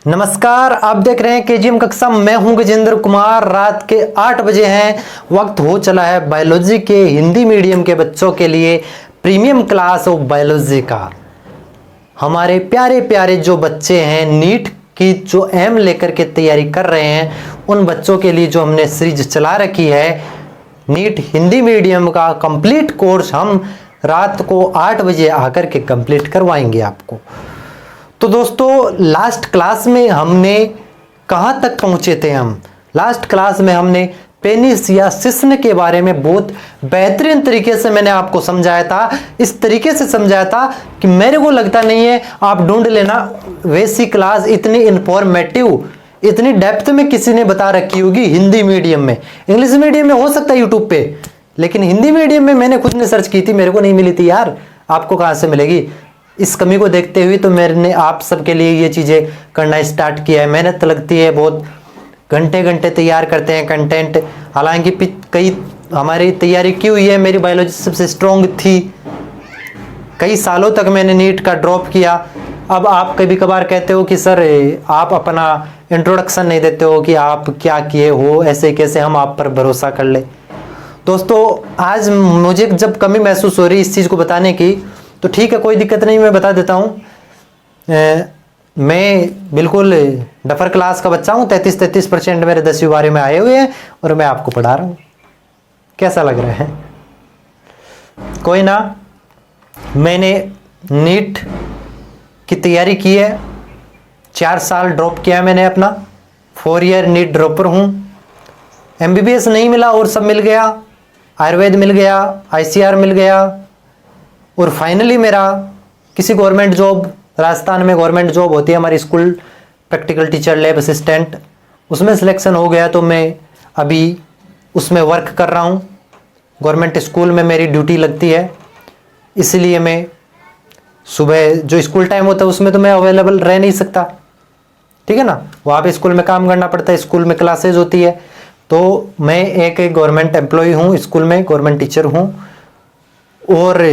नमस्कार, आप देख रहे हैं केजीएम कक्षा। मैं हूं गजेंद्र कुमार। रात के 8 बजे हैं, वक्त हो चला है बायोलॉजी के हिंदी मीडियम के बच्चों के लिए प्रीमियम क्लास ऑफ बायोलॉजी का। हमारे प्यारे प्यारे जो बच्चे हैं, नीट की जो एम लेकर के तैयारी कर रहे हैं, उन बच्चों के लिए जो हमने सीरीज चला रखी है नीट हिंदी मीडियम का कंप्लीट कोर्स, हम रात को 8 बजे आकर के कंप्लीट करवाएंगे आपको। तो दोस्तों, लास्ट क्लास में हमने कहाँ तक पहुँचे थे? हम लास्ट क्लास में हमने पेनिस या शिश्न के बारे में बहुत बेहतरीन तरीके से मैंने आपको समझाया था। इस तरीके से समझाया था कि मेरे को लगता नहीं है आप ढूंढ लेना वैसी क्लास इतनी इंफॉर्मेटिव, इतनी डेप्थ में किसी ने बता रखी होगी हिंदी मीडियम में। इंग्लिश मीडियम में हो सकता है यूट्यूब पे, लेकिन हिंदी मीडियम में मैंने खुद ने सर्च की थी, मेरे को नहीं मिली थी यार। आपको कहाँ से मिलेगी? इस कमी को देखते हुए तो मैंने आप सबके लिए ये चीज़ें करना स्टार्ट किया है। मेहनत लगती है बहुत, घंटे घंटे तैयार करते हैं कंटेंट। हालांकि कई हमारी तैयारी की हुई है, मेरी बायोलॉजी सबसे स्ट्रॉन्ग थी। कई सालों तक मैंने नीट का ड्रॉप किया। अब आप कभी कभार कहते हो कि सर आप अपना इंट्रोडक्शन नहीं देते हो कि आप क्या किए हो, ऐसे कैसे हम आप पर भरोसा कर ले। दोस्तों, आज मुझे जब कमी महसूस हो रही इस चीज़ को बताने की, तो ठीक है, कोई दिक्कत नहीं, मैं बता देता हूँ। मैं बिल्कुल डफर क्लास का बच्चा हूँ। 33% मेरे 10वीं बारे में आए हुए हैं और मैं आपको पढ़ा रहा हूँ। कैसा लग रहा है? कोई ना, मैंने नीट की तैयारी की है, 4 साल ड्रॉप किया मैंने अपना, 4 ईयर नीट ड्रॉपर हूँ। MBBS नहीं मिला और सब मिल गया, आयुर्वेद मिल गया, ICR मिल गया, और फाइनली मेरा किसी गवर्नमेंट जॉब, राजस्थान में गवर्नमेंट जॉब होती है हमारी, school practical teacher lab assistant, उसमें सिलेक्शन हो गया। तो मैं अभी उसमें वर्क कर रहा हूँ। गवर्नमेंट स्कूल में मेरी ड्यूटी लगती है, इसलिए मैं सुबह जो स्कूल टाइम होता है उसमें तो मैं अवेलेबल रह नहीं सकता, ठीक है ना। वहाँ पे स्कूल में काम करना पड़ता है, स्कूल में क्लासेज होती है। तो मैं एक गवर्नमेंट एम्प्लॉय हूँ, स्कूल में गवर्नमेंट टीचर हूँ, और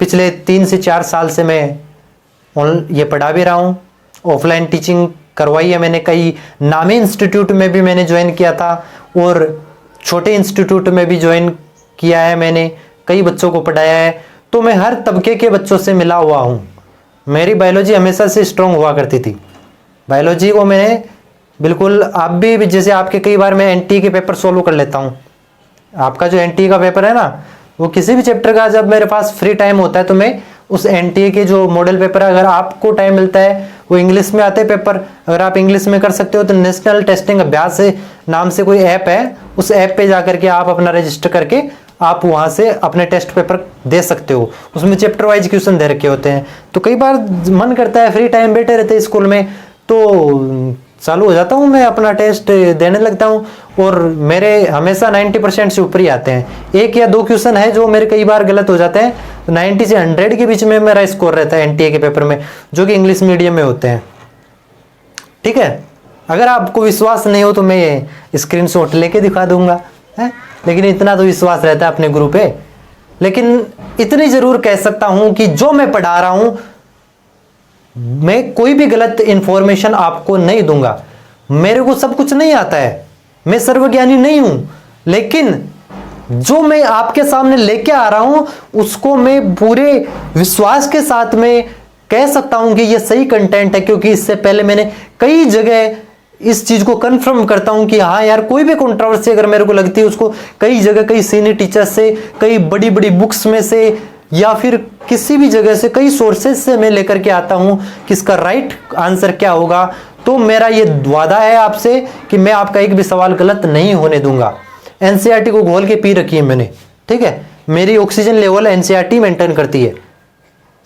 पिछले 3 से 4 साल से मैं ये पढ़ा भी रहा हूँ। ऑफलाइन टीचिंग करवाई है मैंने, कई नामी इंस्टीट्यूट में भी मैंने ज्वाइन किया था और छोटे इंस्टीट्यूट में भी ज्वाइन किया है मैंने, कई बच्चों को पढ़ाया है। तो मैं हर तबके के बच्चों से मिला हुआ हूँ। मेरी बायोलॉजी हमेशा से स्ट्रांग हुआ करती थी। बायोलॉजी को मैंने बिल्कुल, आप भी जैसे आपके कई बार मैं NTE के पेपर सोल्व कर लेता हूँ। आपका जो NTE का पेपर है ना, वो किसी भी चैप्टर का जब मेरे पास फ्री टाइम होता है तो मैं उस NTE के जो मॉडल पेपर है, अगर आपको टाइम मिलता है, वो इंग्लिश में आते हैं पेपर, अगर आप इंग्लिश में कर सकते हो तो नेशनल टेस्टिंग अभ्यास से नाम से कोई ऐप है, उस ऐप पे जाकर के आप अपना रजिस्टर करके आप वहाँ से अपने टेस्ट पेपर दे सकते हो। उसमें चैप्टर वाइज क्वेश्चन दे रखे होते हैं। तो कई बार मन करता है, फ्री टाइम बैठे रहते हैं स्कूल में, तो चालू हो जाता हूँ मैं, अपना टेस्ट देने लगता हूँ, और मेरे हमेशा 90% से ऊपर ही आते हैं। 1 या 2 क्वेश्चन है जो मेरे कई बार गलत हो जाते हैं, तो 90 से 100 के बीच में मेरा स्कोर रहता है NTA के पेपर में, जो कि इंग्लिश मीडियम में होते हैं, ठीक है। अगर आपको विश्वास नहीं हो तो मैं स्क्रीनशॉट लेके दिखा दूंगा, है, लेकिन इतना तो विश्वास रहता है अपने गुरु पे। लेकिन इतनी जरूर कह सकता हूं कि जो मैं पढ़ा रहा हूं, मैं कोई भी गलत इंफॉर्मेशन आपको नहीं दूंगा। मेरे को सब कुछ नहीं आता है, मैं सर्वज्ञानी नहीं हूं, लेकिन जो मैं आपके सामने लेके आ रहा हूं उसको मैं पूरे विश्वास के साथ में कह सकता हूं कि ये सही कंटेंट है, क्योंकि इससे पहले मैंने कई जगह इस चीज को कंफर्म करता हूं कि हाँ यार, कोई भी कंट्रोवर्सी अगर मेरे को लगती है उसको कई जगह, कई सीनियर टीचर से, कई बड़ी बड़ी बुक्स में से, या फिर किसी भी जगह से, कई सोर्सेज से मैं लेकर के आता हूं कि इसका राइट आंसर क्या होगा। तो मेरा ये वादा है आपसे कि मैं आपका एक भी सवाल गलत नहीं होने दूंगा। NCERT को घोल के पी रखी है मैंने, ठीक है। मेरी ऑक्सीजन लेवल NCERT मेंटेन करती है।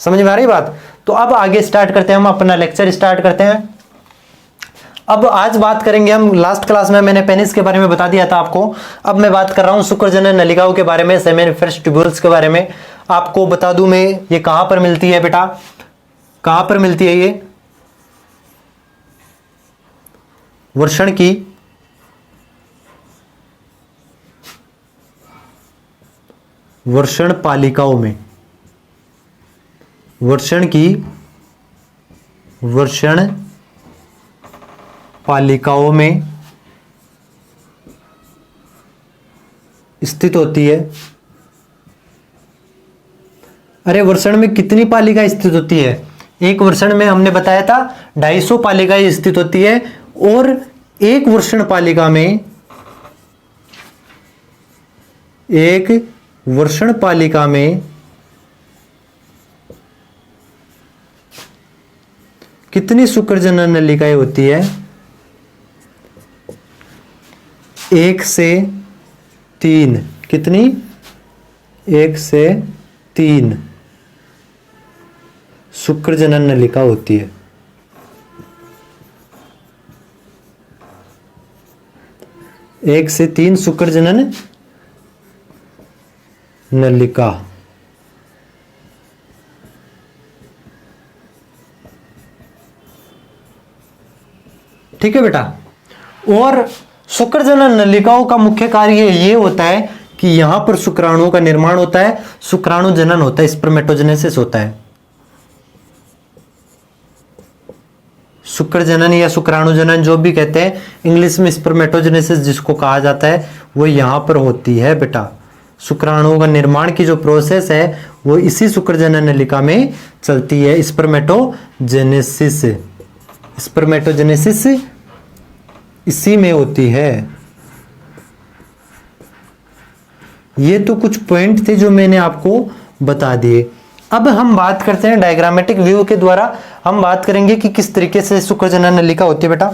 समझ में आ रही बात? तो अब आगे स्टार्ट करते हैं, हम अपना लेक्चर स्टार्ट करते हैं। अब आज बात करेंगे हम, लास्ट क्लास में मैंने पेनिस के बारे में बता दिया था आपको। अब मैं बात कर रहा हूं शुक्रजनन नलिकाओं के बारे में, सेमेनिफरस ट्यूब्यूल्स के बारे में। आपको बता दूं मैं, ये कहां पर मिलती है बेटा, कहां पर मिलती है ये? वृषण की वृषण पालिकाओं में, वृषण की वृषण पालिकाओं में स्थित होती है। अरे वृषण में कितनी पालिका स्थित होती है? एक वृषण में हमने बताया था 250 पालिकाएं स्थित होती है, और एक वृषण पालिका में कितनी शुक्रजनन नलिकाएं होती है? 1 से 3। कितनी? 1 से 3 शुक्रजनन नलिका होती है। एक से 3 शुक्रजनन नलिका। ठीक है बेटा। और शुक्रजनन नलिकाओं का मुख्य कार्य ये होता है कि यहां पर शुक्राणुओं का निर्माण होता है, शुक्राणु जनन होता है, स्पर्मेटोजेनेसिस होता है। शुक्र जनन या शुक्राणु जनन जो भी कहते हैं, इंग्लिश में स्पर्मेटोजेनेसिस जिसको कहा जाता है, वो यहां पर होती है बेटा। शुक्राणुओं का निर्माण की जो प्रोसेस है वो इसी शुक्रजनन नलिका में चलती है। स्पर्मेटोजेनेसिस इसी में होती है। ये तो कुछ पॉइंट थे जो मैंने आपको बता दिए। अब हम बात करते हैं डायग्रामेटिक व्यू के द्वारा हम बात करेंगे कि किस तरीके से शुक्रजनन नलिका होती है बेटा।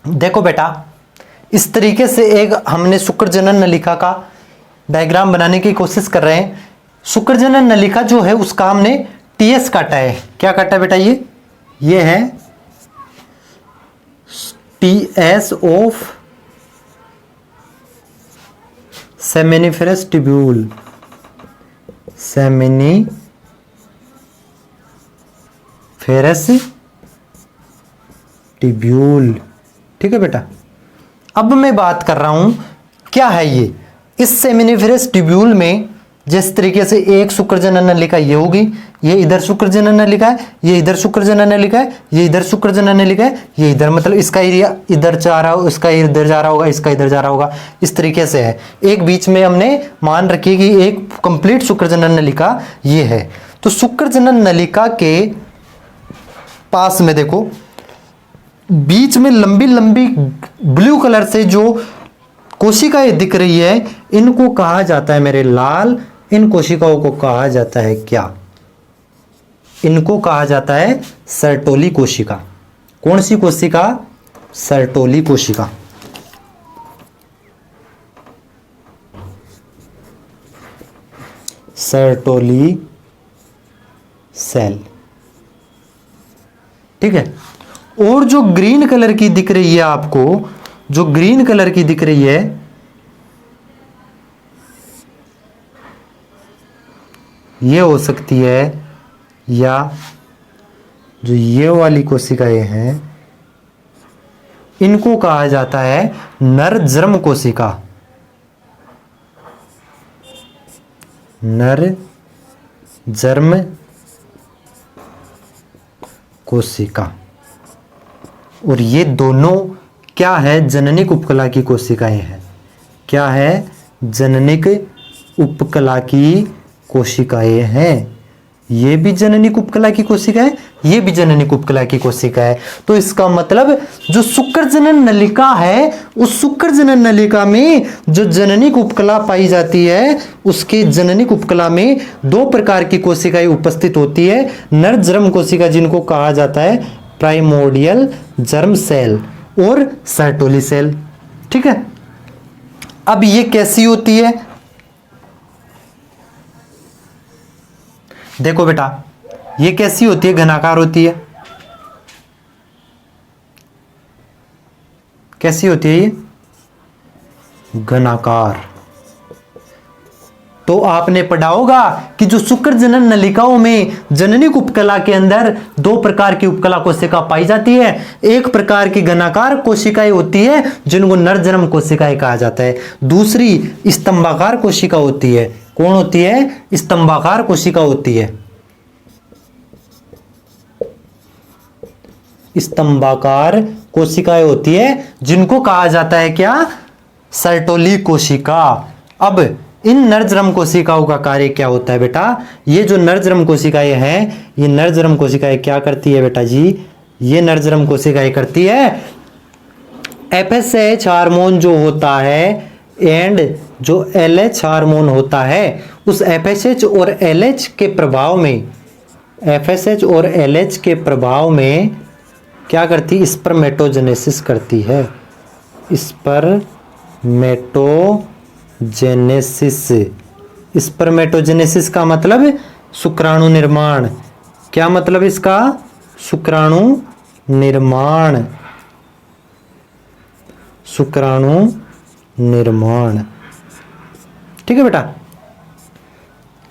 देखो बेटा, इस तरीके से एक हमने शुक्रजनन नलिका का डायग्राम बनाने की कोशिश कर रहे हैं। शुक्रजनन नलिका जो है उसका हमने टीएस काटा है। क्या काटा है बेटा? ये है TS of seminiferous tubule. Seminiferous tubule. ठीक है बेटा। अब मैं बात कर रहा हूं क्या है ये। इस सेमिनिफेरस ट्यूब्यूल में जिस तरीके से एक शुक्रजनन नलिका ये होगी, ये इधर शुक्रजनन नलिका है, ये इधर शुक्रजनन नलिका है, ये इधर शुक्रजनन नलिका है, ये इधर, मतलब इसका एरिया इधर जा रहा होगा, इसका इधर जा रहा होगा, इसका इधर जा रहा होगा, इस तरीके से है। एक बीच में हमने मान रखी कि एक कंप्लीट शुक्रजनन नलिका ये है। तो शुक्रजनन नलिका के पास में देखो बीच में लंबी लंबी ब्लू कलर से जो कोशिकाएं दिख रही है, इनको कहा जाता है मेरे लाल, इन कोशिकाओं को कहा जाता है क्या? इनको कहा जाता है सर्टोली कोशिका। कौन सी कोशिका? सर्टोली कोशिका। Sertoli cell. ठीक है। और जो ग्रीन कलर की दिख रही है आपको, जो ग्रीन कलर की दिख रही है, ये हो सकती है, या जो ये वाली कोशिकाएं हैं इनको कहा जाता है नर जर्म कोशिका। नर जर्म कोशिका। और ये दोनों क्या है? जननिक उपकला की कोशिकाएं हैं। क्या है? जननिक उपकला की कोशिकाएं हैं। ये भी जननिक उपकला की कोशिका है, ये भी जननिक उपकला की कोशिका है। तो इसका मतलब जो शुक्र जनन नलिका है, उस शुक्र जनन नलिका में जो जननिक उपकला पाई जाती है, उसके जननिक उपकला में दो प्रकार की कोशिकाएं उपस्थित होती है। नर जर्म कोशिका जिनको कहा जाता है प्राइमोर्डियल जर्म सेल और सर्टोली सेल। ठीक है, अब ये कैसी होती है? देखो बेटा, ये कैसी होती है? घनाकार होती है। कैसी होती है ये? घनाकार। तो आपने पढ़ा होगा कि जो शुक्र जनन नलिकाओं में जननिक उपकला के अंदर दो प्रकार की उपकला कोशिका पाई जाती है। एक प्रकार की घनाकार कोशिकाएं होती है जिनको नरजन्म कोशिकाएं कहा जाता है, दूसरी स्तंभाकार कोशिका होती है। कौन होती है? स्तंभाकार कोशिका होती है। स्तंभाकार कोशिकाएं होती है जिनको कहा जाता है क्या? सर्टोली कोशिका। अब इन नरजन्म कोशिकाओं का कार्य क्या होता है बेटा? ये जो नरजन्म कोशिकाएं हैं, ये नरजन्म कोशिकाएं क्या करती है बेटा जी? ये नरजन्म कोशिकाएं करती है FSH हार्मोन जो होता है एंड जो LH हार्मोन होता है, उस FSH और LH के प्रभाव में, FSH और LH के प्रभाव में क्या करती है? स्पर्मेटोजेनेसिस करती है। स्पर्मेटोजेनेसिस का मतलब शुक्राणु निर्माण। क्या मतलब इसका? शुक्राणु निर्माण। शुक्राणु निर्माण। ठीक है बेटा,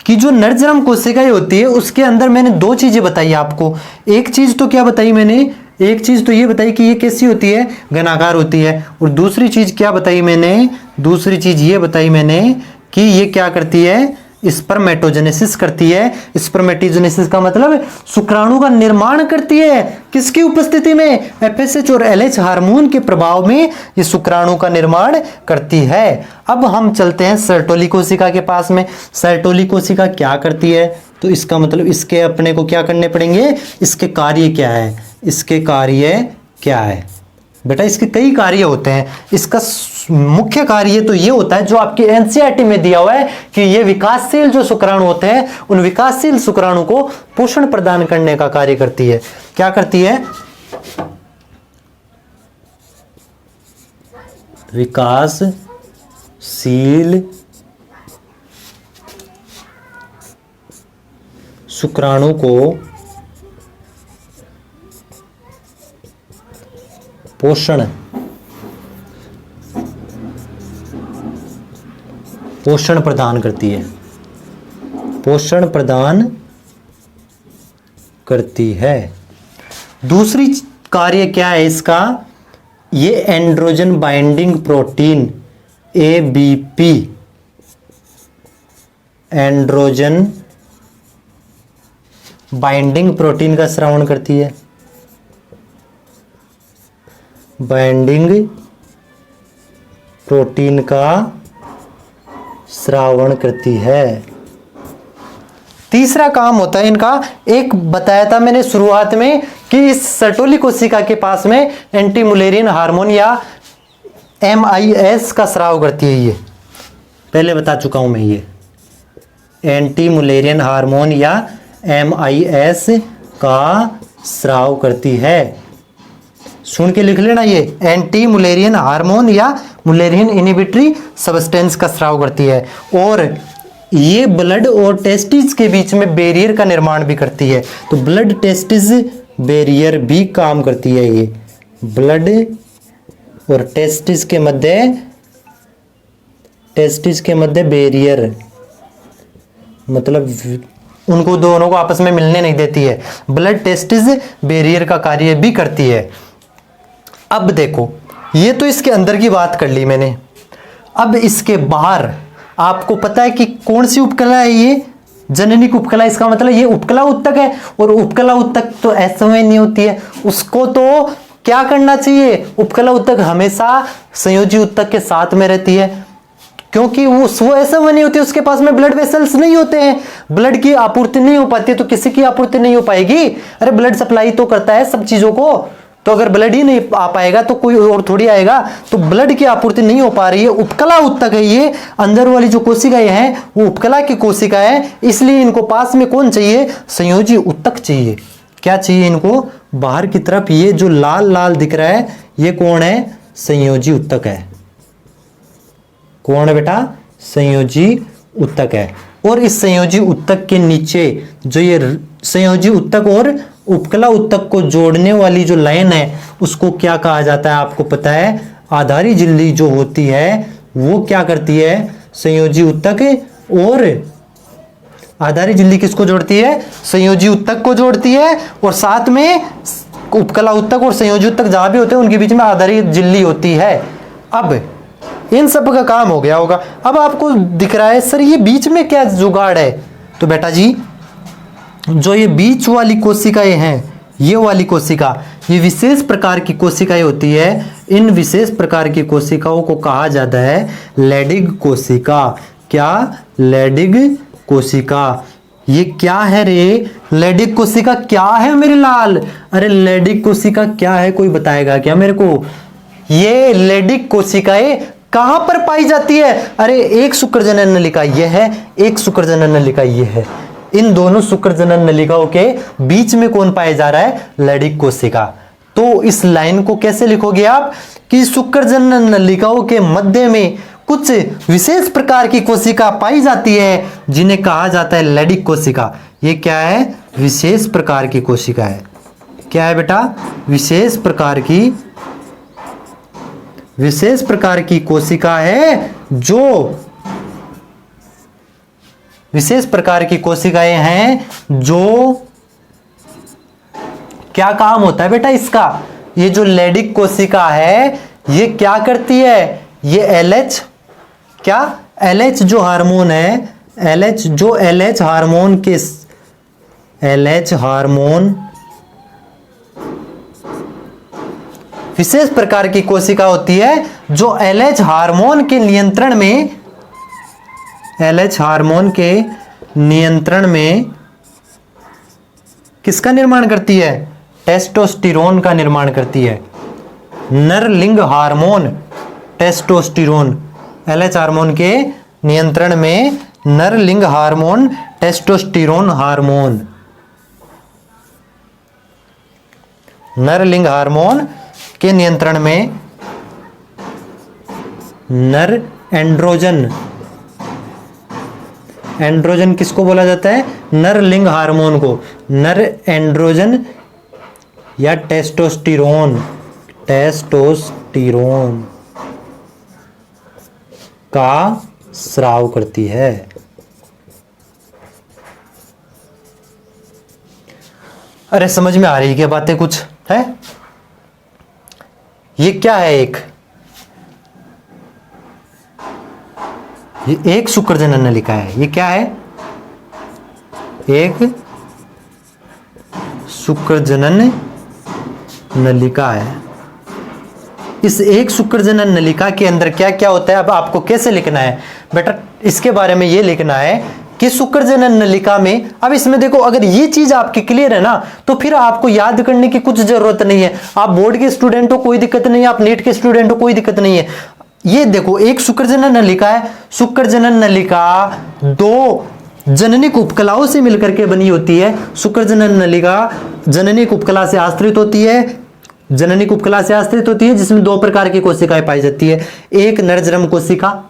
कि जो नरजन्म कोशिकाएं होती है उसके अंदर मैंने दो चीजें बताई आपको। एक चीज तो क्या बताई मैंने? एक चीज तो ये बताई कि ये कैसी होती है? घनाकार होती है। और दूसरी चीज क्या बताई मैंने? दूसरी चीज ये बताई मैंने कि ये क्या करती है? स्पर्मेटोजेनेसिस करती है। स्पर्मेटोजेनेसिस का मतलब शुक्राणु का निर्माण करती है। किसकी उपस्थिति में? FSH और LH हार्मोन के प्रभाव में ये शुक्राणु का निर्माण करती है। अब हम चलते हैं सर्टोली कोशिका के पास में। सर्टोली कोशिका क्या करती है? तो इसका मतलब इसके अपने को क्या करने पड़ेंगे? इसके कार्य क्या है? इसके कार्य क्या है बेटा? इसके कई कार्य होते हैं। इसका मुख्य कार्य तो ये होता है जो आपके NCERT में दिया हुआ है कि ये विकासशील जो शुक्राणु होते हैं, उन विकासशील शुक्राणु को पोषण प्रदान करने का कार्य करती है। क्या करती है? विकासशील शुक्राणु को पोषण प्रदान करती है। पोषण प्रदान करती है। दूसरी कार्य क्या है इसका? ये androgen binding protein ABP, androgen binding protein का स्रावण करती है। बाइंडिंग प्रोटीन का स्रावण करती है। तीसरा काम होता है इनका, एक बताया था मैंने शुरुआत में कि इस सर्टोली कोशिका के पास में एंटी मुलेरियन हार्मोन या MIS का स्राव करती है। ये पहले बता चुका हूं मैं। ये एंटी मुलेरियन हार्मोन या MIS का स्राव करती है। सुन के लिख लेना, ये एंटी मुलेरियन हार्मोन या मुलेरियन इनहिबिटरी सब्सटेंस का स्राव करती है। और ये ब्लड और टेस्टिस के बीच में बैरियर का निर्माण भी करती है। तो ब्लड टेस्टिस बैरियर भी काम करती है। ये ब्लड और टेस्टिस के मध्य बैरियर, मतलब उनको दोनों को आपस में मिलने नहीं देती है। ब्लड टेस्टिस बैरियर का कार्य भी करती है। अब देखो, ये तो इसके अंदर की बात कर ली मैंने। अब इसके बाहर आपको पता है कि कौन सी उपकला है? ये जननिक उपकला। इसका मतलब ये उपकला उत्तक है, और उपकला उत्तक तो ऐसे में नहीं होती है। उसको तो क्या करना चाहिए? उपकला उत्तक हमेशा संयोजी उत्तक के साथ में रहती है। क्योंकि वो ऐसा बनी होती है, उसके पास में ब्लड वेसल्स नहीं होते हैं, ब्लड की आपूर्ति नहीं हो पाती है, तो किसी की आपूर्ति नहीं हो पाएगी। अरे ब्लड सप्लाई तो करता है सब चीजों को, तो अगर ब्लड ही नहीं आ पाएगा तो कोई और थोड़ी आएगा। तो ब्लड की आपूर्ति नहीं हो पा रही है, उपकला उत्तक है ये, अंदर वाली जो कोशिकाएं हैं वो उपकला की कोशिकाएं, इसलिए इनको पास में कौन चाहिए, संयोजी उत्तक चाहिए। क्या चाहिए इनको, बाहर की तरफ ये जो लाल लाल दिख रहा है ये कौन है, संयोजी उत्तक है। कौन है बेटा, संयोजी उत्तक है। और इस संयोजी उत्तक के नीचे जो ये संयोजी उत्तक और उपकला उत्तक को जोड़ने वाली जो लाइन है उसको क्या कहा जाता है, आपको पता है, आधारी झिल्ली जो होती है वो क्या करती है, संयोजी उत्तक और आधारी झिल्ली किसको जोड़ती है, संयोजी उत्तक को जोड़ती है, और साथ में उपकला उत्तक और संयोजी उत्तक जहां भी होते हैं उनके बीच में आधारी झिल्ली होती है। अब इन सब का काम हो गया होगा। अब आपको दिख रहा है सर ये बीच में क्या जुगाड़ है, तो बेटा जी जो ये बीच वाली कोशिकाएं हैं, ये वाली कोशिका, ये विशेष प्रकार की कोशिकाएं होती है। इन विशेष प्रकार की कोशिकाओं को कहा जाता है लैडिग कोशिका। क्या, लैडिग कोशिका। ये क्या है रे, लैडिग कोशिका क्या है मेरे लाल, अरे लैडिग कोशिका क्या है, कोई बताएगा क्या मेरे को। ये लैडिग कोशिकाएं कहां पर पाई जाती है, अरे एक शुक्रजनन नलिका ये है, एक शुक्रजनन नलिका ये है, इन दोनों शुक्रजनन नलिकाओं के बीच में कौन पाया जा रहा है, लैडिग कोशिका। तो इस लाइन को कैसे लिखोगे आप, कि शुक्रजनन नलिकाओं के मध्य में कुछ विशेष प्रकार की कोशिका पाई जाती है जिन्हें कहा जाता है लैडिग कोशिका। ये क्या है, विशेष प्रकार की कोशिका है। क्या है बेटा, विशेष प्रकार की कोशिका है, जो विशेष प्रकार की कोशिकाएं हैं जो क्या काम होता है बेटा इसका, ये जो लैडिग कोशिका है ये क्या करती है, ये LH, क्या LH जो हार्मोन है, LH जो LH हार्मोन के LH हार्मोन विशेष प्रकार की कोशिका होती है जो LH हार्मोन के नियंत्रण में, LH हार्मोन के नियंत्रण में किसका निर्माण करती है, टेस्टोस्टेरोन का निर्माण करती है। नरलिंग हार्मोन टेस्टोस्टेरोन, LH हार्मोन के नियंत्रण में नरलिंग हार्मोन टेस्टोस्टेरोन हार्मोन, नरलिंग हार्मोन के नियंत्रण में नर एंड्रोजन, एंड्रोजन किसको बोला जाता है, नरलिंग हार्मोन को, नर एंड्रोजन या टेस्टोस्टेरोन, टेस्टोस्टेरोन का स्राव करती है। अरे समझ में आ रही है क्या बातें कुछ है। ये क्या है, ये एक शुक्रजनन नलिका है। ये क्या है, एक शुक्रजनन नलिका है। इस एक शुक्रजनन नलिका के अंदर क्या क्या होता है, अब आपको कैसे लिखना है बेटा, इसके बारे में ये लिखना है कि शुक्रजनन नलिका में, अब इसमें देखो अगर ये चीज आपकी क्लियर है ना तो फिर आपको याद करने की कुछ जरूरत नहीं है। आप बोर्ड के स्टूडेंट हो कोई दिक्कत नहीं है, आप नीट के स्टूडेंट हो कोई दिक्कत नहीं है। ये देखो एक शुक्रजनन नलिका है, शुक्रजनन नलिका दो जननिक उपकलाओं से मिलकर के बनी होती है। शुक्रजनन नलिका जननिक उपकला से आश्रित होती है, जननिक उपकला से आश्रित होती है जिसमें दो प्रकार की कोशिकाएं पाई जाती है, एक नरजरम कोशिका,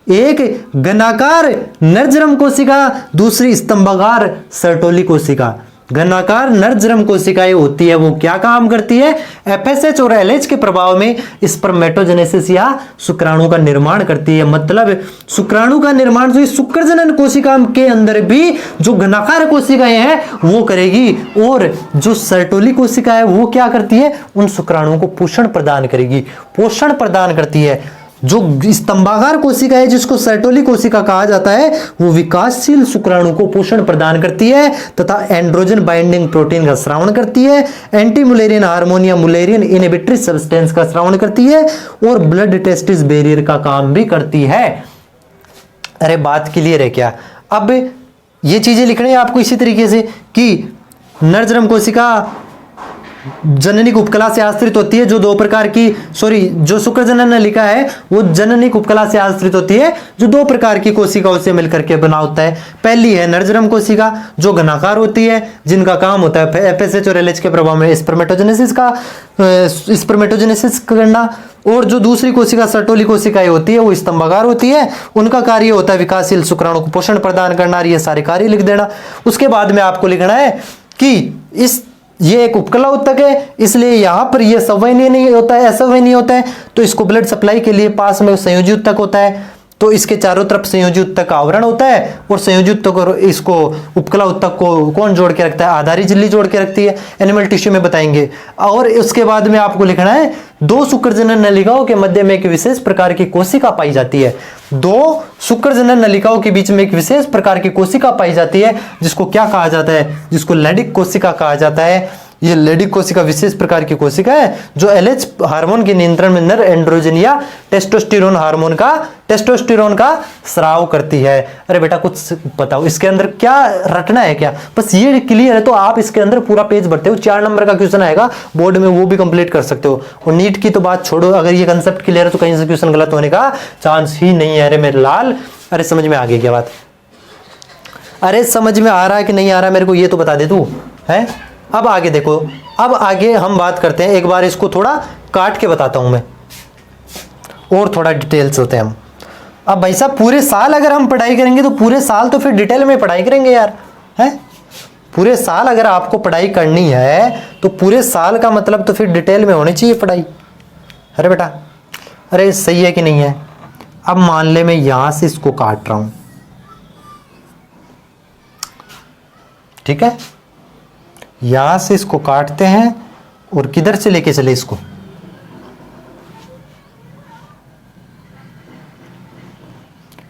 एक घनाकार नरजरम कोशिका, दूसरी स्तंभाकार सर्टोली कोशिका। घनाकार नरजरम कोशिकाएं होती है वो क्या काम करती है, FSH और LH के प्रभाव में स्पर्मेटोजेनेसिस या शुक्राणु का निर्माण करती है। मतलब शुक्राणु का निर्माण जो शुक्रजनन कोशिका के अंदर भी जो घनाकार कोशिकाएं हैं वो करेगी, और जो सर्टोली कोशिका है वो क्या करती है, उन शुक्राणुओं को पोषण प्रदान करेगी, पोषण प्रदान करती है। जो स्तंभाकार कोशिका है जिसको सर्टोली कोशिका कहा जाता है वो विकासशील शुक्राणु को पोषण प्रदान करती है तथा एंड्रोजन बाइंडिंग प्रोटीन का स्रावण करती है, एंटी मुलेरियन हार्मोन या मुलेरियन इनहिबिटरी सब्सटेंस का स्रावण करती है, और ब्लड टेस्टिस बैरियर का काम भी करती है। अरे बात क्लियर है क्या? अब ये चीजें लिखनी है आपको इसी तरीके से कि नरजरम कोशिका जननिक उपकला से आश्रित होती है, जो दो प्रकार की, जो शुक्र जनन नलिका है वो जननिक उपकला से आश्रित होती है, जो दो प्रकार की कोशिकाओं से मिलकर के बना होता है। पहली है नरजरम कोशिका जो घनाकार होती है, जिनका काम होता है एफएसएच और एलएच के प्रभाव में स्पर्मेटोजेनेसिस करना। और जो दूसरी कोशिका सर्टोली कोशिकाएं होती है वो स्तंभाकार होती है, उनका कार्य होता है विकासशील शुक्राणु को पोषण प्रदान करना। ये सारे कार्य लिख देना। उसके बाद में आपको लिखना है कि ये एक उपकला उत्तक है, इसलिए यहां पर ये संवहनीय नहीं होता है, असंवहनीय होता है, तो इसको ब्लड सप्लाई के लिए पास में संयोजी उत्तक होता है, तो इसके चारों तरफ संयोजी उत्तक का आवरण होता है। और संयोजी उत्तक और इसको उपकला उत्तक को कौन जोड़ के रखता है? आधारी झिल्ली जोड़ के रखती है। एनिमल टिश्यू में बताएंगे। और उसके बाद में आपको लिखना है दो शुक्रजनन नलिकाओं के मध्य में एक विशेष प्रकार की कोशिका पाई जाती है। दो शुक्रजनन नलिकाओं के बीच में एक विशेष प्रकार की कोशिका पाई जाती है, जिसको क्या कहा जाता है? जिसको लैडिक कोशिका कहा जाता है। ये लैडिक कोशिका विशेष प्रकार की कोशिका है जो एलएच हार्मोन के नियंत्रण में नर एंड्रोजन या टेस्टोस्टेरोन का स्राव करती है। अरे बेटा कुछ बताओ इसके अंदर क्या रटना है क्या? बस ये क्लियर है तो आप इसके अंदर पूरा पेज भरते हो। 4 नंबर का क्वेश्चन आएगा बोर्ड में, वो भी कंप्लीट कर सकते हो। और नीट की तो बात छोड़ो, अगर ये कंसेप्ट क्लियर है तो कहीं से क्वेश्चन गलत होने का चांस ही नहीं है। अरे मेरे लाल, अरे समझ में आ गई क्या बात? अरे समझ में आ रहा है कि नहीं आ रहा है मेरे को ये तो बता दे तू है। अब आगे देखो, अब आगे हम बात करते हैं, एक बार इसको थोड़ा काट के बताता हूं मैं और थोड़ा डिटेल चलते हैं हम। अब भाई साहब पूरे साल अगर हम पढ़ाई करेंगे तो पूरे साल तो फिर डिटेल में पढ़ाई करेंगे यार, है? पूरे साल अगर आपको पढ़ाई करनी है तो पूरे साल का मतलब तो फिर डिटेल में होनी चाहिए पढ़ाई। अरे बेटा, अरे सही है कि नहीं है? अब मान ले मैं यहां से इसको काट रहा हूं, ठीक है? यहां से इसको काटते हैं और किधर से लेके चले इसको?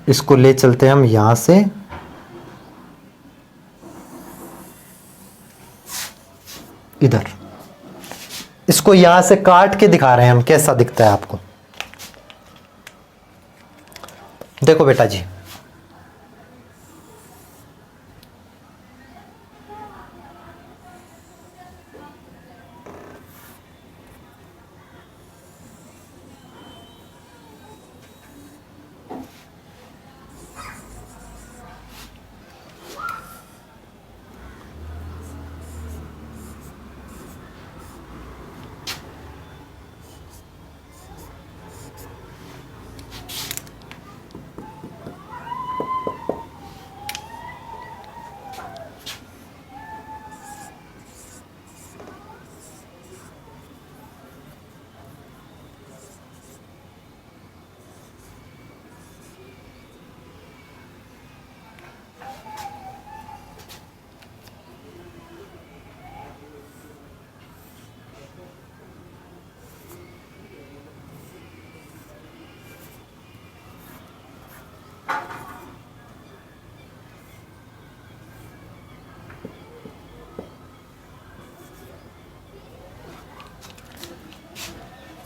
इसको ले चलते हैं हम यहां से इधर। इसको यहां से काट के दिखा रहे हैं हम कैसा दिखता है आपको। देखो बेटा जी,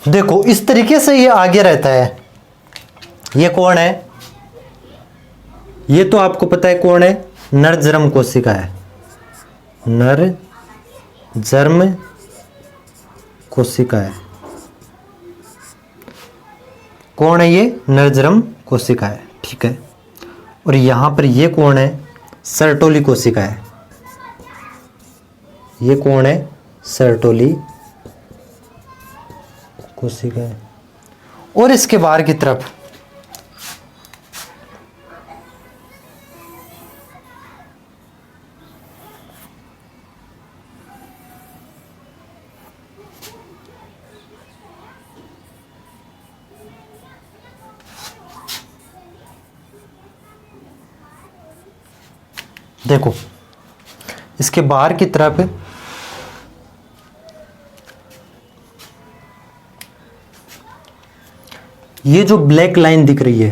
देखो इस तरीके से ये आगे रहता है। ये कौन है? ये तो आपको पता है कौन है? नरजरम कोशिका है। नरजर्म कोशिका है। कौन है ये? नरजरम कोशिका है, ठीक है। और यहां पर ये कौन है? सर्टोली कोशिका है। ये कौन है? सर्टोली कोशिका है। और इसके बाहर की तरफ देखो, इसके बाहर की तरफ ये जो ब्लैक लाइन दिख रही है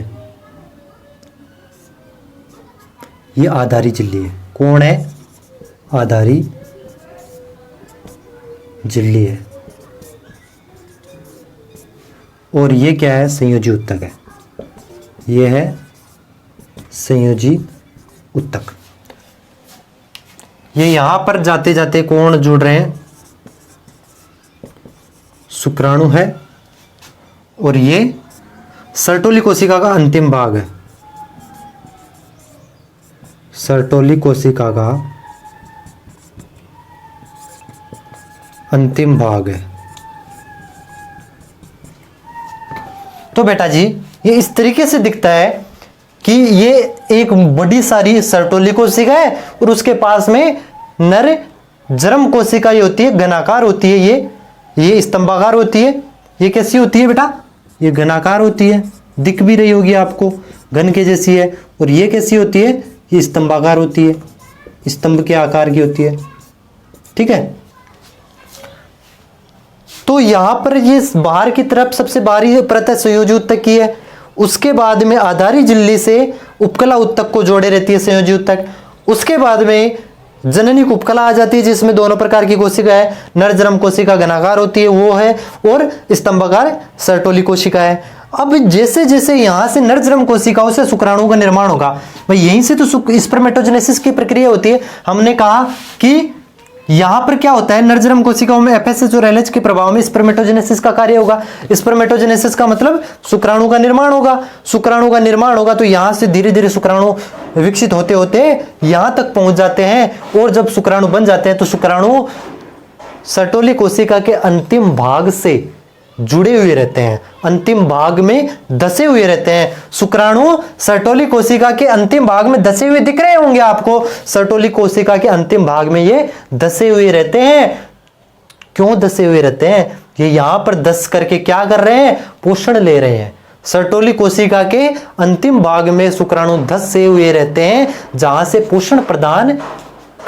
ये आधारी झिल्ली है। कौन है? आधारी झिल्ली है। और ये क्या है? संयोजी उत्तक है। ये है संयोजी उत्तक। ये यहां पर जाते जाते कौन जुड़ रहे हैं, शुक्राणु है, और ये सर्टोली कोशिका का अंतिम भाग है, सर्टोली कोशिका का अंतिम भाग है। तो बेटा जी ये इस तरीके से दिखता है कि ये एक बड़ी सारी सर्टोली कोशिका है और उसके पास में नर जरम कोशिका ये होती है, घनाकार होती है, ये स्तंभाकार होती है। ये कैसी होती है बेटा, ये घनाकार होती है, दिख भी रही होगी आपको, घन के जैसी है। और ये कैसी होती है, ये स्तंभाकार होती है, स्तंभ के आकार की होती है, ठीक है। तो यहां पर ये बाहर की तरफ सबसे बाहरी परत संयोजी उत्तक की है, उसके बाद में आधारी झिल्ली से उपकला उत्तक को जोड़े रहती है संयोजी उत्तक। उसके बाद में जननिक उपकला आ जाती है जिसमें दोनों प्रकार की कोशिका है, नरजरम कोशिका घनाकार होती है वो है, और स्तंभाकार सर्टोली कोशिका है। अब जैसे जैसे यहां से नरजरम कोशिकाओं से शुक्राणु का निर्माण होगा, भाई यहीं से तो स्पर्मेटोजेनेसिस की प्रक्रिया होती है। हमने कहा कि यहां पर क्या होता है, नरजरम कोशिकाओं में एफएसएच और एलएच के प्रभाव में स्पर्मेटोजेनेसिस का कार्य होगा। स्पर्मेटोजेनेसिस का मतलब शुक्राणु का निर्माण होगा, शुक्राणु का निर्माण होगा तो यहां से धीरे धीरे शुक्राणु विकसित होते होते यहां तक पहुंच जाते हैं, और जब शुक्राणु बन जाते हैं तो शुक्राणु सर्टोली कोशिका के अंतिम भाग से जुड़े हुए रहते हैं, अंतिम भाग में धसे हुए रहते हैं। शुक्राणु सर्टोली कोशिका के अंतिम भाग में धसे हुए दिख रहे होंगे आपको, सर्टोली कोशिका के अंतिम भाग में ये धसे हुए रहते हैं। क्यों धसे हुए रहते हैं, ये यहां पर धस करके क्या कर रहे हैं, पोषण ले रहे हैं। सर्टोली कोशिका के अंतिम भाग में शुक्राणु धसे हुए रहते हैं जहां से पोषण प्रदान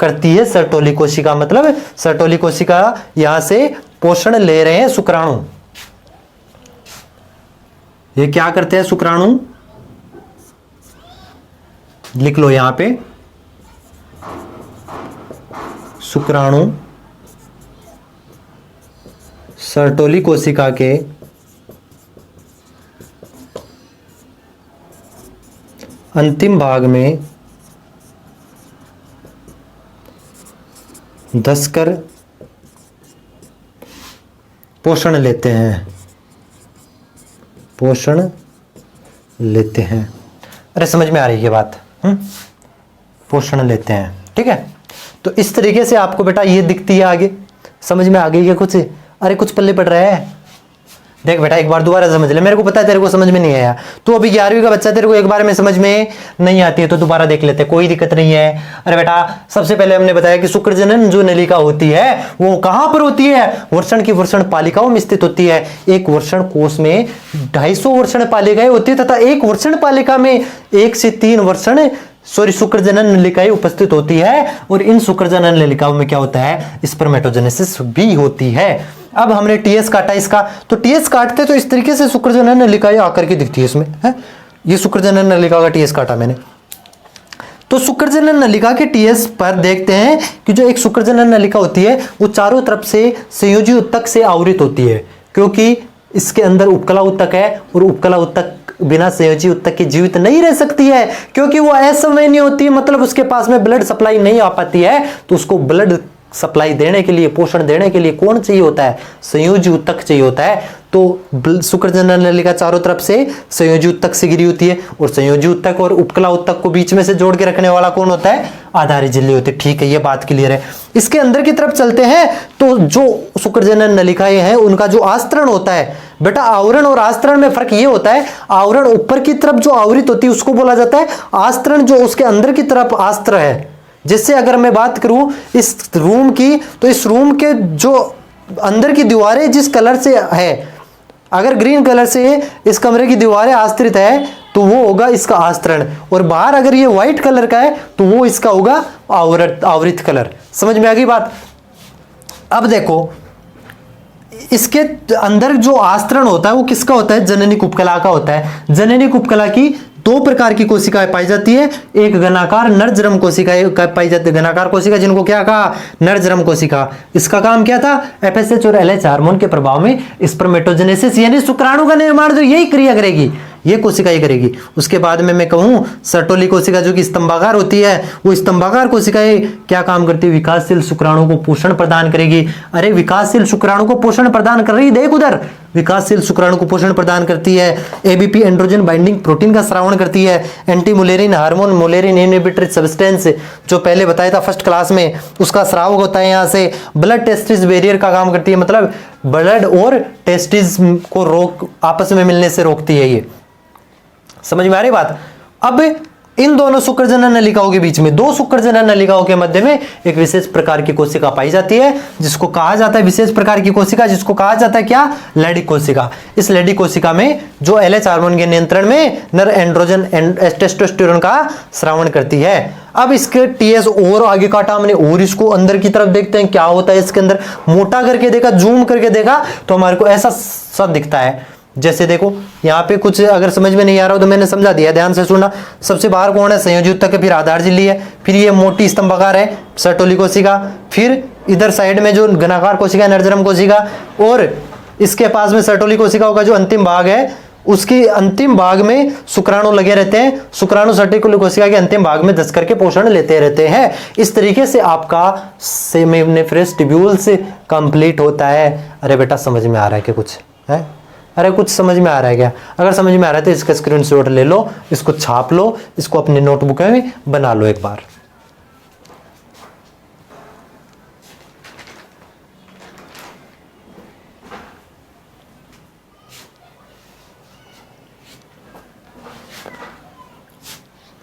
करती है सर्टोली कोशिका, मतलब सर्टोली कोशिका यहां से पोषण ले रहे हैं शुक्राणु। ये क्या करते हैं शुक्राणु, लिख लो यहां पे, शुक्राणु सर्टोली कोशिका के अंतिम भाग में धसकर पोषण लेते हैं, पोषण लेते हैं। अरे समझ में आ रही है बात, पोषण लेते हैं, ठीक है। तो इस तरीके से आपको बेटा ये दिखती है, आगे समझ में आ गई है कुछ, अरे कुछ पल्ले पड़ रहा है। देख बेटा एक बार दोबारा समझ ले, मेरे को पता है तेरे को समझ में नहीं आया, तू अभी 11वीं का बच्चा, तेरे को एक बार में समझ में नहीं आती है तो दोबारा देख लेते, कोई दिक्कत नहीं है। अरे बेटा सबसे पहले हमने बताया कि शुक्रजनन जो नलिका होती है वो कहां पर होती है, वृषण की वृषण पालिकाओं में स्थित होती है। एक वृषण कोष में 250 वृषण पालिकाएं होती है तथा एक वृषण पालिका में 1 से 3 वृषण शुक्रजनन नलिकाएं उपस्थित होती है, और इन शुक्रजनन नलिकाओं में क्या होता है, स्पर्मेटोजेनेसिस भी होती है। अब हमने टीएस काटा इसका, तो टीएस काटते तो इस तरीके से शुक्रजनन नलिकाएं आकर के दिखती है इसमें, है ये शुक्रजनन नलिका का टीएस काटा मैंने। तो शुक्रजनन नलिका के टीएस पर देखते हैं कि जो एक शुक्रजनन नलिका होती है वो चारों तरफ से संयोजी उत्तक से आवृत होती है, क्योंकि इसके अंदर उपकला उत्तक है और उपकला उत्तक बिना संयोजी उत्तक के जीवित नहीं रह सकती है, क्योंकि वो असंवहनीय होती है, मतलब उसके पास में ब्लड सप्लाई नहीं आ पाती है। तो उसको ब्लड सप्लाई देने के लिए, पोषण देने के लिए कौन चाहिए होता है, संयोजी उत्तक चाहिए होता है। तो शुक्रजनन नलिका चारों तरफ से संयोजी उत्तक से घिरी होती है, और संयोजी उत्तक और उपकला उत्तक को बीच में से जोड़ के रखने वाला कौन होता है, आधारी झिल्ली होती है। ठीक है, ये बात क्लियर है। इसके अंदर की तरफ चलते हैं तो जो शुक्रजनन नलिकाएं हैं उनका जो आस्तरण होता है बेटा, आवरण और आस्तरण में फर्क ये होता है, आवरण ऊपर की तरफ जो आवृत होती है उसको बोला जाता है, आस्तरण जो उसके अंदर की तरफ आस्त्र है। जैसे अगर मैं बात करूं इस रूम की, तो इस रूम के जो अंदर की दीवारें जिस कलर से है, अगर ग्रीन कलर से इस कमरे की दीवारें आस्तरित है तो वो होगा इसका आस्तरण, और बाहर अगर ये व्हाइट कलर का है तो वो इसका होगा आवृत कलर। समझ में आ गई बात। अब देखो इसके अंदर जो आस्तरण होता है वो किसका होता है, जननिक उपकला का होता है। जननिक उपकला की 2 प्रकार की कोशिकाएं पाई जाती है, एक घनाकार नरजरम कोशिकाएं पाई जाती है, घनाकार कोशिका जिनको क्या कहा, नरजरम कोशिका। इसका काम क्या था, एफएसएच और एलएच हार्मोन के प्रभाव में स्पर्मेटोजेनेसिस यानी शुक्राणु का निर्माण, जो यही क्रिया करेगी, ये कोशिका ही करेगी। उसके बाद में मैं कहूँ सर्टोली कोशिका जो कि स्तंभाकार होती है, वो स्तंभाकार कोशिकाएं क्या काम करती है, विकासशील शुक्राणु को पोषण प्रदान करेगी। अरे विकासशील शुक्राणु को पोषण प्रदान कर रही, देख उधर, विकासशील शुक्राणु को पोषण प्रदान करती है। एबीपी एंड्रोजन बाइंडिंग प्रोटीन का स्रावण करती है। एंटी मुलेरिन हार्मोन मुलेरिन इनहिबिटरी सब्सटेंस जो पहले बताया था फर्स्ट क्लास में, उसका स्राव होता है यहाँ से। ब्लड टेस्टिस बैरियर का काम करती है, मतलब ब्लड और टेस्टिस को रोक आपस में मिलने से रोकती है। ये समझ में आ रही बात। अब इन दोनों शुक्रजनन नलिकाओं के बीच में, दो शुक्रजनन नलिकाओं के मध्य में एक विशेष प्रकार की कोशिका पाई जाती है, जिसको कहा जाता है विशेष प्रकार की कोशिका, जिसको कहा जाता है क्या, लैडिक कोशिका। इस लैडिक कोशिका में जो एलएच हार्मोन के नियंत्रण में नर एंड्रोजन टेस्टोस्टेरोन का स्रावण करती है। अब इसके टीएस और आगे काटा हमने, और इसको अंदर की तरफ देखते हैं क्या होता है इसके अंदर। मोटा करके देखा, जूम करके देखा तो हमारे को ऐसा सा दिखता है। जैसे देखो यहाँ पे कुछ अगर समझ में नहीं आ रहा हो तो मैंने समझा दिया, ध्यान से सुनना। सबसे बाहर कौन है, संयोजी ऊतक है, फिर आधार झिल्ली है, फिर ये मोटी स्तंभाकार है सर्टोली कोशिका, फिर इधर साइड में जो घनाकार कोशिका है नरजरम कोशिका, और इसके पास में सर्टोली कोशिका का जो अंतिम भाग है, उसके अंतिम भाग में शुक्राणु लगे रहते हैं। शुक्राणु सर्टोली कोशिका के अंतिम भाग में धस करके पोषण लेते रहते हैं। इस तरीके से आपका सेमिनिफरस ट्यूब्यूल्स कंप्लीट होता है। अरे बेटा समझ में आ रहा है कि कुछ है, अरे कुछ समझ में आ रहा है क्या? अगर समझ में आ रहा है तो इसका स्क्रीनशॉट ले लो, इसको छाप लो, इसको अपनी नोटबुक में बना लो एक बार।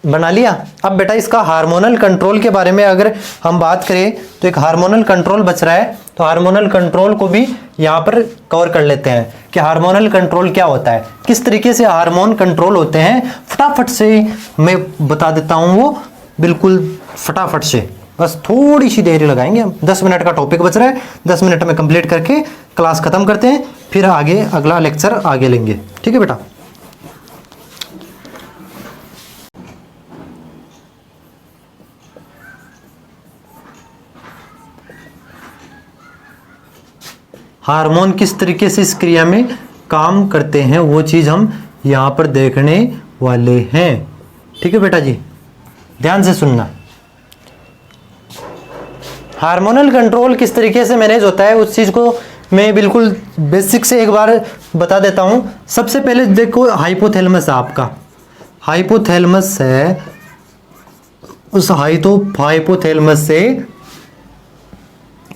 बना लिया। अब बेटा इसका हार्मोनल कंट्रोल के बारे में अगर हम बात करें तो एक हार्मोनल कंट्रोल बच रहा है, तो हार्मोनल कंट्रोल को भी यहाँ पर कवर कर लेते हैं कि हार्मोनल कंट्रोल क्या होता है, किस तरीके से हार्मोन कंट्रोल होते हैं। फटाफट से मैं बता देता हूँ, वो बिल्कुल फटाफट से, बस थोड़ी सी देरी लगाएंगे हम। 10 मिनट का टॉपिक बच रहा है, 10 मिनट में कंप्लीट करके क्लास खत्म करते हैं, फिर आगे अगला लेक्चर आगे लेंगे। ठीक है बेटा। हार्मोन किस तरीके से इस क्रिया में काम करते हैं वो चीज हम यहां पर देखने वाले हैं। ठीक है बेटा जी, ध्यान से सुनना। हार्मोनल कंट्रोल किस तरीके से मैनेज होता है उस चीज को मैं बिल्कुल बेसिक से एक बार बता देता हूं। सबसे पहले देखो हाइपोथैलेमस है आपका, हाइपोथैलेमस है, उस हाइपोथैलेमस से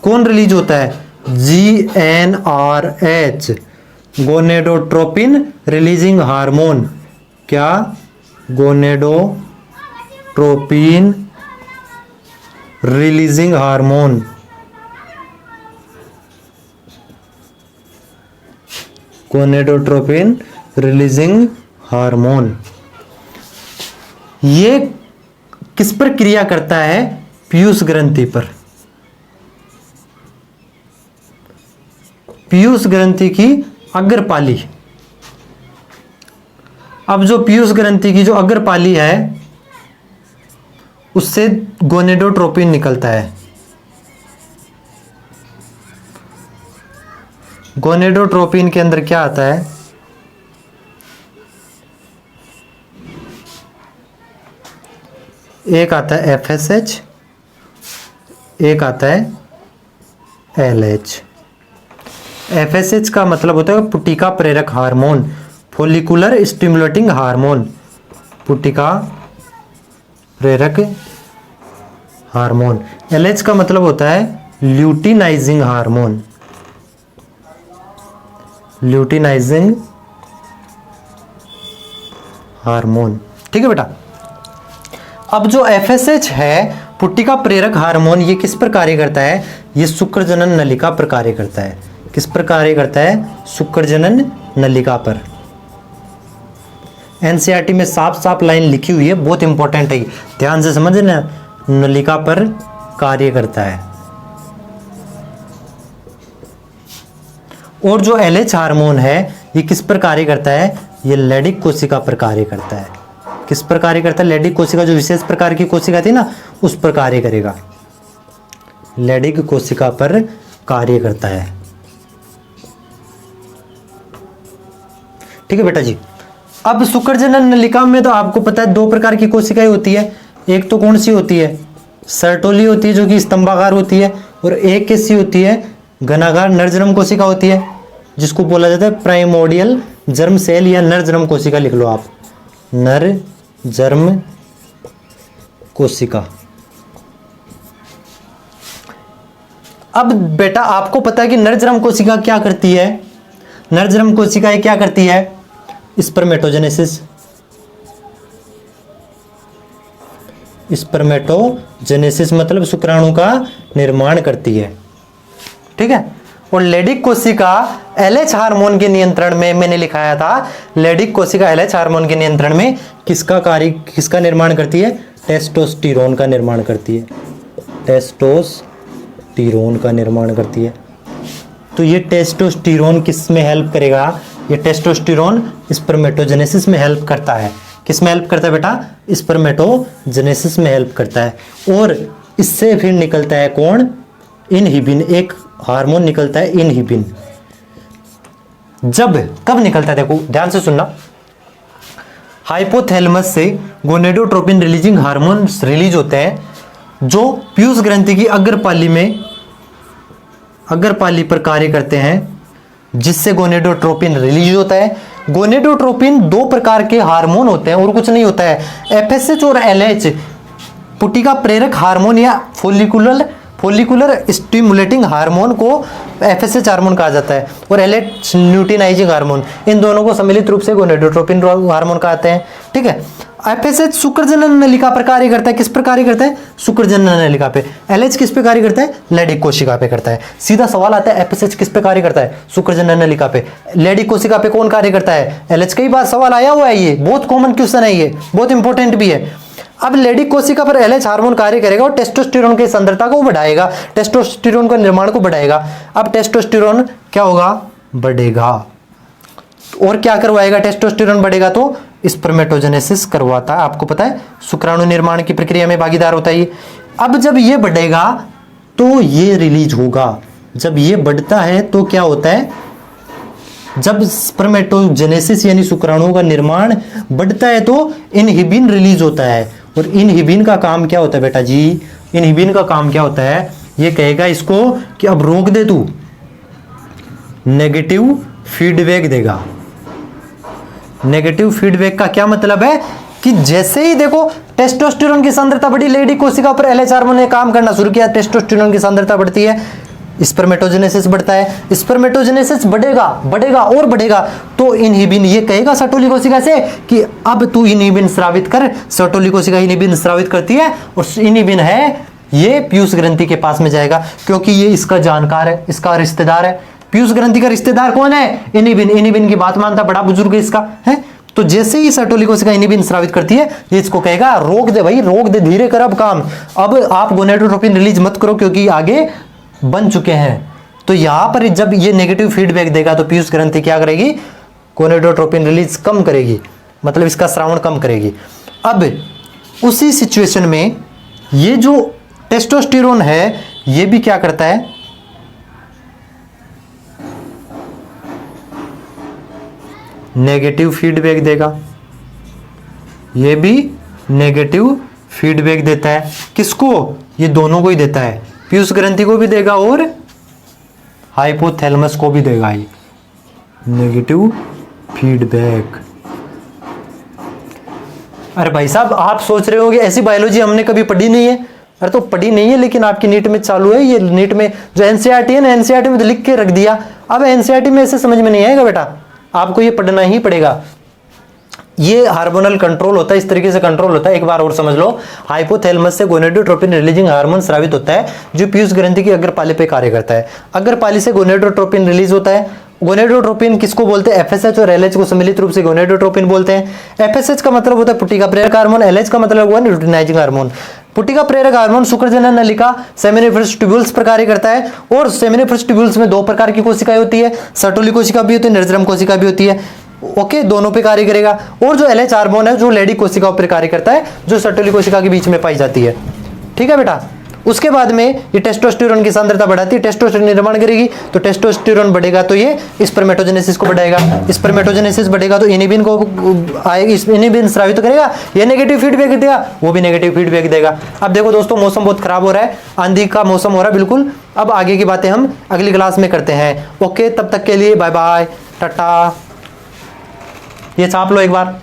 कौन रिलीज होता है, GnRH, गोनेडोट्रोपिन रिलीजिंग हार्मोन। क्या, gonadotropin releasing hormone. Gonadotropin releasing hormone ये किस पर क्रिया करता है, पीयूष ग्रंथि पर। पीयूष ग्रंथि की अग्रपाली। अब जो पीयूष ग्रंथि की जो अग्रपाली है उससे गोनेडोट्रोपिन निकलता है। गोनेडोट्रोपिन के अंदर क्या आता है, एक आता है FSH, एक आता है LH। FSH का मतलब होता है पुटिका प्रेरक हार्मोन, फोलिकुलर स्टिमुलेटिंग हार्मोन, पुटिका प्रेरक हार्मोन। LH का मतलब होता है ल्यूटिनाइजिंग हार्मोन, ल्यूटिनाइजिंग हार्मोन। ठीक है बेटा। अब जो FSH है पुटिका प्रेरक हार्मोन, ये किस पर कार्य करता है, ये शुक्रजनन नलिका पर कार्य करता है। किस पर कार्य करता है, शुक्रजनन नलिका पर। एनसीईआरटी में साफ साफ लाइन लिखी हुई है, बहुत इंपॉर्टेंट है, ध्यान से समझना। नलिका पर कार्य करता है। और जो LH हार्मोन है ये किस पर कार्य करता है, ये लैडिक कोशिका पर कार्य करता है। किस पर कार्य करता है, लैडिक कोशिका, जो विशेष प्रकार की कोशिका थी ना उस पर कार्य करेगा, लैडिक कोशिका पर कार्य करता है। ठीक है बेटा जी। अब शुक्रजनन नलिका में तो आपको पता है 2 प्रकार की कोशिकाएं होती है। एक तो कौन सी होती है, सर्टोली होती है जो कि स्तंभाकार होती है, और एक कैसी होती है, घनाकार नरजन्म कोशिका होती है जिसको बोला जाता है प्राइमोर्डियल जर्म सेल या नरजन्म कोशिका। लिख लो आप, नरजन्म कोशिका। अब बेटा आपको पता है कि नरजन्म कोशिका क्या करती है, नरजन्म कोशिकाएं क्या करती है, स्पर्मेटोजेनेसिस। स्पर्मेटोजेनेसिस मतलब शुक्राणु का निर्माण करती है, ठीक है। और लेडिक कोशिका एलएच हार्मोन के नियंत्रण में, मैंने लिखाया था लेडिक कोशिका एलएच हार्मोन के नियंत्रण में किसका निर्माण करती है, टेस्टोस्टेरोन का निर्माण करती है, टेस्टोस्टेरोन का निर्माण करती है। तो ये टेस्टोस्टेरोन किस में हेल्प करेगा, ये टेस्टोस्टेरोन स्पर्मेटोजेनेसिस में हेल्प करता है। किस में हेल्प करता है बेटा, स्पर्मेटोजेनेसिस में हेल्प करता है। और इससे फिर निकलता है कौन, इनहिबिन, एक हार्मोन निकलता है इनहिबिन। जब कब निकलता है, देखो ध्यान से सुनना, हाइपोथैलेमस से गोनेडोट्रोपिन रिलीजिंग हार्मोन्स रिलीज होते हैं जो पीयूष ग्रंथि की अग्रपाली पर कार्य करते हैं, जिससे गोनेडोट्रोपिन रिलीज होता है। गोनेडोट्रोपिन 2 प्रकार के हार्मोन होते हैं और कुछ नहीं होता है, एफएसएच और एलएच, पुटिका प्रेरक हार्मोन या फोलिकुलर स्टिमुलेटिंग हार्मोन को एफएसएच हार्मोन कहा जाता है, और एलएच ल्यूटिनाइजिंग हार्मोन। इन दोनों को सम्मिलित रूप से गोनेडोट्रोपिन हार्मोन कहते हैं, ठीक है। एफएसएच शुक्रजनन नलिका पर कार्य करता है, किस पर कार्य करता है, शुक्रजनन नलिका पे। एलएच किस पे कार्य करता है, लेडिक कोशिका पे करता है। सीधा सवाल आता है एफएसएच किस पे कार्य करता है, शुक्रजनन नलिका पे। लेडिक कोशिका पे कौन कार्य करता है, एलएच। कई बार सवाल आया हुआ है, ये बहुत कॉमन क्वेश्चन है, ये बहुत इंपॉर्टेंट भी है। अब लेडिक कोशिका पर एलएच हार्मोन कार्य करेगा और टेस्टोस्टेरोन की सांद्रता को बढ़ाएगा, टेस्टोस्टेरोन का निर्माण को बढ़ाएगा। अब टेस्टोस्टेरोन क्या होगा, बढ़ेगा। और क्या करवाएगा, टेस्टोस्टेरोन बढ़ेगा तो स्पर्मेटोजेनेसिस करवाता है। आपको पता है शुक्राणु निर्माण की प्रक्रिया में भागीदार होता है ये। अब जब ये बढ़ेगा तो ये रिलीज होगा। जब ये बढ़ता है तो क्या होता है, जब स्पर्मेटोजेनेसिस यानी शुक्राणुओं का निर्माण बढ़ता है तो इनहिबिन रिलीज होता है। और इनहिबिन का काम क्या होता है बेटा जी, इनहिबिन का काम क्या होता है, ये कहेगा इसको कि अब रोक दे तू, नेगेटिव फीडबैक देगा। नेगेटिव फीडबैक का क्या मतलब है कि जैसे ही देखो टेस्टोस्टेरोन की सांद्रता बढ़ी, लेडी कोशिका पर एलएच हार्मोन ने काम करना शुरू किया, टेस्टोस्टेरोन की सांद्रता बढ़ती है, स्पर्मेटोजेनेसिस बढ़ता है। स्पर्मेटोजेनेसिस बढ़ेगा और बढ़ेगा तो इनहिबिन ये कहेगा सर्टोली कोशिका से कि अब तू इनहिबिन स्रावित कर। सर्टोली कोशिका इनहिबिन स्रावित करती है और इनहिबिन है ये पीयूष ग्रंथि के पास में जाएगा, क्योंकि ये इसका जानकार है, इसका रिश्तेदार है। पीयूष ग्रंथि का रिश्तेदार कौन है, इनहिबिन। इनहिबिन की बात मानता, बड़ा बुजुर्ग है इसका, है। तो जैसे ही सर्टोली कोशिका इनहिबिन स्रावित करती है, ये इसको कहेगा रोक दे भाई, रोक दे, धीरे कर अब काम। अब आप गोनेडोट्रोपिन रिलीज मत करो क्योंकि आगे बन चुके हैं। तो यहां पर जब ये नेगेटिव फीडबैक देगा तो पीयूष ग्रंथि क्या करेगी, गोनेडोट्रोपिन रिलीज कम करेगी, मतलब इसका श्रावण कम करेगी। अब उसी सिचुएशन में ये जो टेस्टोस्टेरोन है ये भी क्या करता है, नेगेटिव फीडबैक देगा। ये भी नेगेटिव फीडबैक देता है। किसको, ये दोनों को ही देता है, पीयूष ग्रंथि को भी देगा और हाइपोथैलेमस को भी देगा ये नेगेटिव फीडबैक। अरे भाई साहब आप सोच रहे होंगे ऐसी बायोलॉजी हमने कभी पढ़ी नहीं है। अरे तो पढ़ी नहीं है लेकिन आपकी नीट में चालू है, ये नीट में जो एनसीईआरटी है ना, एनसीईआरटी में तो लिख के रख दिया। अब एनसीईआरटी में ऐसे समझ में नहीं आएगा बेटा, आपको ये पढ़ना ही पड़ेगा। ये हार्मोनल कंट्रोल होता है, इस तरीके से कंट्रोल होता है। एक बार और समझ लो, हाइपोथैलेमस से गोनेडोट्रोपिन रिलीजिंग हार्मोन स्रावित होता है जो पीयूष ग्रंथि की अग्रपाली पे कार्य करता है। अग्रपाली से गोनेडोट्रोपिन रिलीज होता है। गोनेडोट्रोपिन किसको बोलते हैं, एफएसएच और एलएच को सम्मिलित रूप से गोनेडोट्रोपिन बोलते हैं। एफएसएच का मतलब होता है पुटिका प्रेरक हार्मोन, एलएच का मतलब हुआ ल्यूटिनाइजिंग हार्मोन। पुटिका प्रेरक हार्मोन शुक्रजनन नलिका सेमिनिफरस ट्यूब्यूल्स पर कार्य करता है और सेमिनिफरस ट्यूब्यूल्स में 2 प्रकार की कोशिकाएं होती है, सर्टोली कोशिका भी होती है, नरजन्म कोशिका भी होती है। ओके, दोनों पे कार्य करेगा। और जो एलएच हार्मोन है जो लेडी कोशिकाओं पर कार्य करता है, जो सर्टोली कोशिका के बीच में पाई जाती है। ठीक है बेटा, उसके बाद में ये टेस्टोस्टेरोन की सांद्रता बढ़ाती है, टेस्टोस्टेरोन निर्माण करेगी, तो टेस्टोस्टेरोन बढ़ेगा तो ये स्पर्मेटोजेनेसिस को बढ़ाएगा, स्पर्मेटोजेनेसिस बढ़ेगा तो इनिबिन को आएगा, इनिबिन स्रावित तो करेगा, ये नेगेटिव फीडबैक देगा, वो भी नेगेटिव फीडबैक देगा। अब देखो दोस्तों मौसम बहुत खराब हो रहा है, आंधी का मौसम हो रहा है बिल्कुल। अब आगे की बातें हम अगली क्लास में करते हैं। ओके, तब तक के लिए बाय बाय, टाटा। ये छाप लो एक बार।